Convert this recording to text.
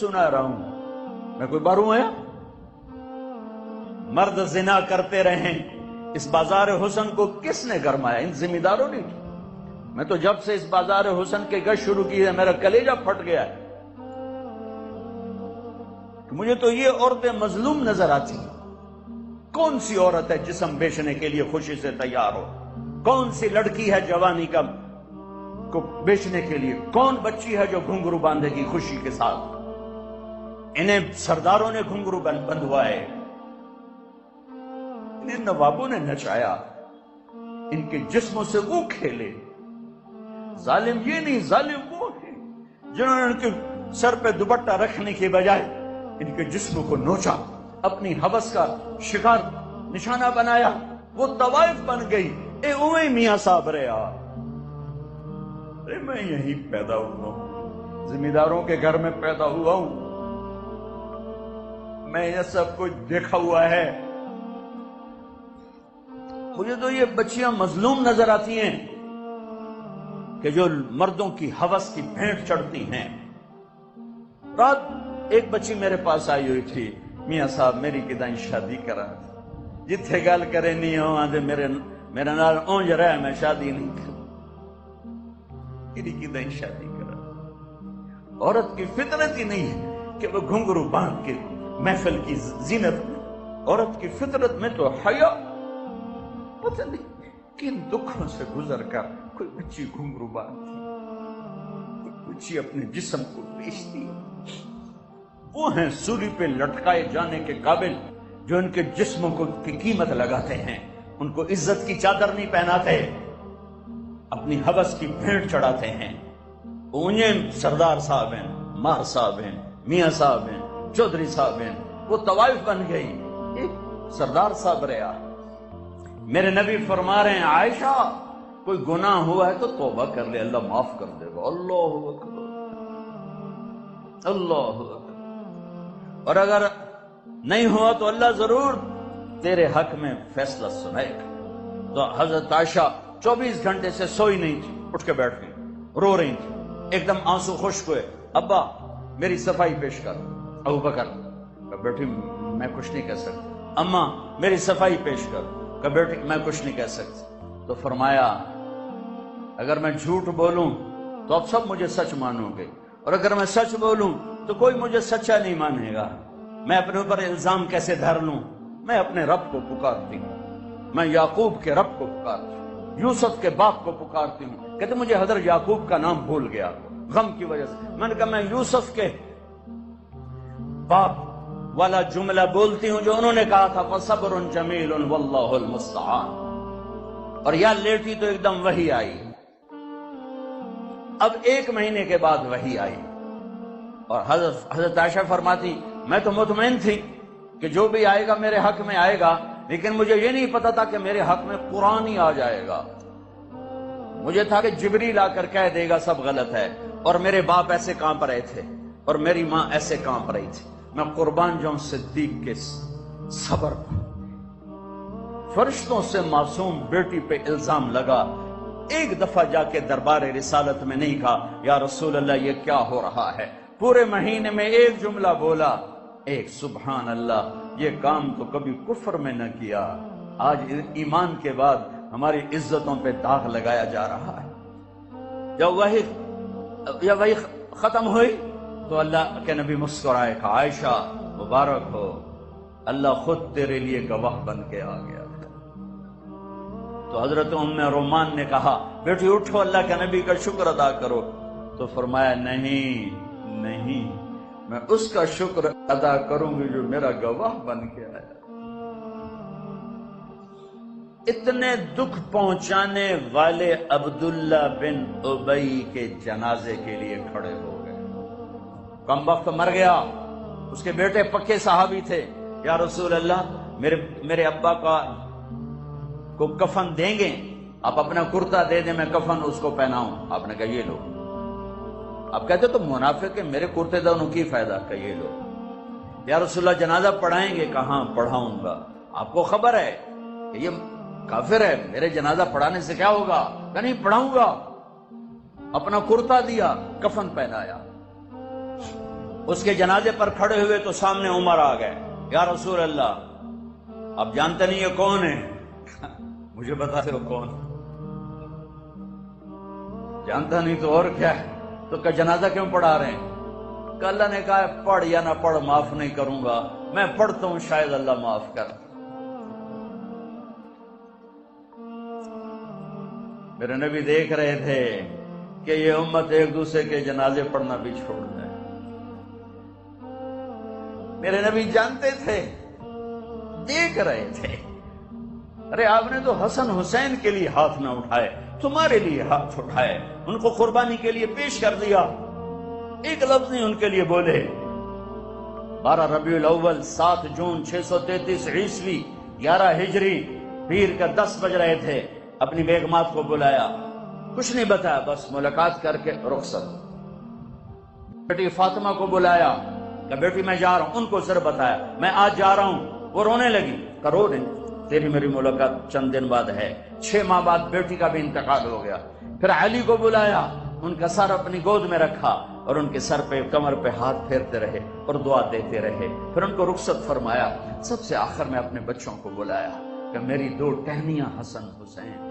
سنا رہا ہوں، میں کوئی باروں ہے؟ مرد زنا کرتے رہیں، اس بازار حسن کو کس نے گرمایا؟ ان ذمہ داروں نے کی۔ میں تو جب سے اس بازار حسن کے گشت شروع کی ہے میرا کلیجہ پھٹ گیا ہے۔ مجھے تو یہ عورتیں مظلوم نظر آتی ہیں۔ کون سی عورت ہے جسم بیچنے کے لیے خوشی سے تیار ہو؟ کون سی لڑکی ہے جوانی کا کو بیچنے کے لیے؟ کون بچی ہے جو گھنگرو باندھے گی خوشی کے ساتھ؟ انہیں سرداروں نے گھنگرو بندھوائے، انہیں نوابوں نے نچایا، ان کے جسموں سے وہ کھیلے۔ ظالم یہ نہیں، ظالم وہ ہے جنہوں نے ان کے سر پہ دوپٹہ رکھنے کے بجائے ان کے جسم کو نوچا، اپنی ہوس کا شکار نشانہ بنایا۔ وہ طوائف بن گئی۔ اے اوے میاں صاحب رہا، میں یہیں پیدا ہوا ہوں، ذمہ داروں کے گھر میں پیدا ہوا ہوں، میں یہ سب کچھ دیکھا ہوا ہے۔ مجھے تو یہ بچیاں مظلوم نظر آتی ہیں کہ جو مردوں کی ہوس کی بھینٹ چڑھتی ہیں۔ رات ایک بچی میرے پاس آئی ہوئی تھی، میاں صاحب میری کدائیں شادی کرا، جتھے گل کرے نہیں ہو آدھے میرے نال اونج رہے میں شادی نہیں کر، میری کدائیں شادی کرا۔ عورت کی فطرت ہی نہیں ہے کہ وہ گھنگرو باندھ کے محفل کی زینت میں۔ عورت کی فطرت میں تو حیا، پتہ نہیں کن دکھوں سے گزر کر کوئی بچی گھنگرو باندھتی، کوئی بچی اپنے جسم کو بیچتی۔ وہ ہیں سولی پہ لٹکائے جانے کے قابل جو ان کے جسموں کو کی قیمت لگاتے ہیں، ان کو عزت کی چادر نہیں پہناتے، اپنی ہوس کی بھینٹ چڑھاتے ہیں۔ انہیں سردار صاحب ہیں، ماہ صاحب ہیں، میاں صاحب ہیں، چودھری صاحب ہیں، وہ طوائف بن گئی۔ ایک سردار صاحب رہا۔ میرے نبی فرما رہے ہیں عائشہ کوئی گناہ ہوا ہے تو توبہ کر لے، اللہ معاف کر دے گا۔ اللہ اکبر، اللہ اکبر۔ اور اگر نہیں ہوا تو اللہ ضرور تیرے حق میں فیصلہ سنائے گا۔ تو حضرت عائشہ 24 گھنٹے سے سوئی نہیں تھی، اٹھ کے بیٹھ گئی، رو رہی تھی، ایک دم آنسو خشک ہوئے۔ ابا میری صفائی پیش کر۔ ابو بکر کہ بیٹی میں کچھ نہیں کہہ سکتی۔ اماں میری صفائی پیش کر۔ کہ بیٹی میں کچھ نہیں کہہ سکتی۔ تو فرمایا اگر میں جھوٹ بولوں تو اب سب مجھے سچ مانو گے، اور اگر میں سچ بولوں تو کوئی مجھے سچا نہیں مانے گا۔ میں اپنے اوپر الزام کیسے دھر لوں؟ میں اپنے رب کو پکارتی ہوں، میں یعقوب کے رب کو پکارتی ہوں، یوسف کے باپ کو پکارتی ہوں۔ کہتے مجھے حضرت یعقوب کا نام بھول گیا غم کی وجہ سے۔ میں نے کہا میں یوسف کے باپ والا جملہ بولتی ہوں جو انہوں نے کہا تھا فَصَبْرٌ جَمِيلٌ وَاللَّهُ الْمُسْتَعَانُ، اور یا لیٹی تو ایک دم وحی آئی۔ اب 1 مہینے کے بعد وحی آئی، اور حضرت عائشہ فرماتی میں تو مطمئن تھی کہ جو بھی آئے گا میرے حق میں آئے گا، لیکن مجھے یہ نہیں پتا تھا کہ میرے حق میں قرآن ہی آ جائے گا۔ مجھے تھا کہ جبریل آ کر کہہ دے گا سب غلط ہے، اور میرے باپ ایسے کانپ رہے تھے اور میری ماں ایسے کانپ رہی تھی۔ میں قربان جاؤں صدیق کے صبر پر۔ فرشتوں سے معصوم بیٹی پہ الزام لگا، ایک دفعہ جا کے دربار رسالت میں نہیں کہا یا رسول اللہ یہ کیا ہو رہا ہے، پورے مہینے میں ایک جملہ بولا، ایک سبحان اللہ، یہ کام تو کبھی کفر میں نہ کیا، آج ایمان کے بعد ہماری عزتوں پہ داغ لگایا جا رہا ہے۔ جب وہی ختم ہوئی تو اللہ کے نبی مسکرائے کہا عائشہ مبارک ہو، اللہ خود تیرے لیے گواہ بن کے آ گیا۔ تو حضرت ام رومان نے کہا بیٹی اٹھو، اللہ کے نبی کا شکر ادا کرو۔ تو فرمایا نہیں، میں اس کا شکر ادا کروں گی جو میرا گواہ بن کے آیا۔ اتنے دکھ پہنچانے والے عبداللہ بن ابی کے جنازے کے لیے کھڑے ہو گئے۔ کم وقت مر گیا، اس کے بیٹے پکے صحابی تھے۔ یا رسول اللہ میرے ابا کو کفن دیں گے؟ آپ اپنا کرتا دے دیں، میں کفن اس کو پہناؤں۔ آپ نے کہا یہ لو۔ آپ کہتے تو منافق ہے، میرے کرتے دونوں کی فائدہ، کہ یہ لو۔ یا رسول اللہ جنازہ پڑھائیں گے؟ کہاں پڑھاؤں گا، آپ کو خبر ہے کہ یہ کافر ہے، میرے جنازہ پڑھانے سے کیا ہوگا؟ کہ نہیں پڑھاؤں گا۔ اپنا کرتا دیا، کفن پہنایا۔ اس کے جنازے پر کھڑے ہوئے تو سامنے عمر آ گئے. یا رسول اللہ، اب جانتے نہیں یہ کون ہے؟ مجھے بتا دو کون. جانتا نہیں تو اور کیا ہے، تو کہ جنازہ کیوں پڑھا رہے ہیں؟ کہ اللہ نے کہا پڑھ یا نہ پڑھ معاف نہیں کروں گا، میں پڑھتا ہوں شاید اللہ معاف کر. میرے نبی دیکھ رہے تھے کہ یہ امت ایک دوسرے کے جنازے پڑھنا بھی چھوڑ دے. میرے نبی جانتے تھے، دیکھ رہے تھے. ارے آپ نے تو حسن حسین کے لیے ہاتھ نہ اٹھائے، تمہارے لیے ہاتھ اٹھائے، ان کو قربانی کے لیے پیش کر دیا، ایک لفظ نہیں ان کے لیے بولے. 12 ربیع الاول 7 جون 633 عیسوی 11 ہجری پیر کا 10 بج رہے تھے. اپنی بیگمات کو بلایا، کچھ نہیں بتایا، بس ملاقات کر کے رخصت. بیٹی فاطمہ کو بلایا کہ بیٹی میں جا رہا ہوں، ان کو صرف بتایا میں آج جا رہا ہوں. وہ رونے لگی، کرو نہیں، تیری میری ملاقات چند دن بعد ہے. 6 ماہ بعد بیٹی کا بھی انتقال ہو گیا. پھر علی کو بلایا، ان کا سر اپنی گود میں رکھا اور ان کے سر پہ کمر پہ ہاتھ پھیرتے رہے اور دعا دیتے رہے. پھر ان کو رخصت فرمایا. سب سے آخر میں اپنے بچوں کو بلایا کہ میری 2 ٹہنیاں حسن حسین